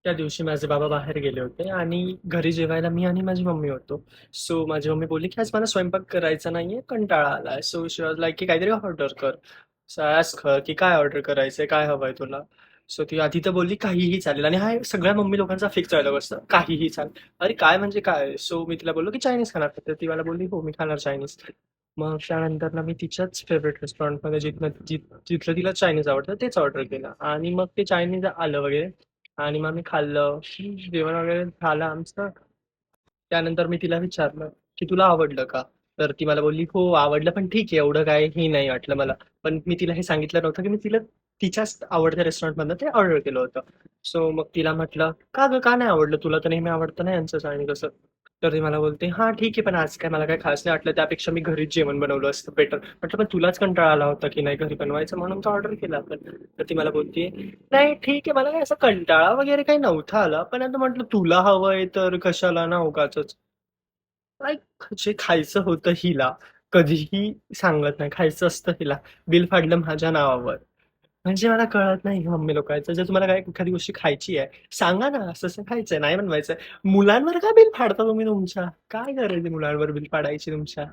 त्या दिवशी माझे बाबा बाहेर गेले होते आणि घरी जेवायला मी आणि माझी मम्मी होतो. सो माझी मम्मी बोलली, की "आज मला स्वयंपाक करायचा नाहीये, कंटाळा आलाय." सो शी वॉज लाइक, की "काहीतरी ऑर्डर कर." सो आय आस्क्ड हर, की "काय ऑर्डर करायचंय? काय हवंय तुला?" सो ती आधी तर बोलली, "काहीही चालेल." आणि हा सगळ्या मम्मी लोकांचा फिक्स डायलॉग असतो, "काहीही चालेल." अरे काय म्हणजे काय? सो मी तिला बोललो, की "चायनीज खाणार का?" तर ती मला बोलली, "हो, मी खाणार चायनीज." मग त्यानंतर ना मी तिच्याच फेव्हरेट रेस्टॉरंटमध्ये जिथलं तिला चायनीज आवडतं तेच ऑर्डर केलं आणि मग ते चायनीज आलं वगैरे आणि मग आम्ही खाल्लं. जेवण वगैरे झालं आमचं. त्यानंतर मी तिला विचारलं, की "तुला आवडलं का?" तर ती मला बोलली, "हो, आवडलं, पण ठीक आहे, एवढं काही हे नाही वाटलं मला." पण मी तिला हे सांगितलं नव्हतं, की मी तिला तिच्याच आवडत्या रेस्टॉरंटमधनं ते ऑर्डर केलं होतं. सो मग तिला म्हटलं, "का गं, का नाही आवडलं? तुला तर नेहमी आवडतं ना यांचंच आणि तसं." तर ती मला बोलते, "हां, ठीक आहे, पण आज काय मला काही खास नाही वाटलं. त्यापेक्षा मी घरीच जेवण बनवलं असतं बेटर." म्हटलं, "पण तुलाच कंटाळा आला होता की नाही घरी बनवायचं म्हणून तर ऑर्डर केलं आपण." तर ती मला बोलते, नाही ठीक आहे, मला काही असा कंटाळा वगैरे काही नव्हता आला. पण आता म्हटलं तुला हवंय तर कशाला ना उगाचच. लाइक जे खायचं होतं हिला, कधीही सांगत नाही. खायचं असतं हिला, बिल फाडलं माझ्या नावावर. म्हणजे मला कळत नाही मम्मी लोकांचं. जर तुम्हाला काही एखादी गोष्ट खायची आहे, सांगा ना असं-असं खायचंय, नाही बनवायचंय. मुलांवर का बिल फाडता तुम्ही तुमच्या? काय गरज आहे मुलांवर बिल फाडायची तुमच्या?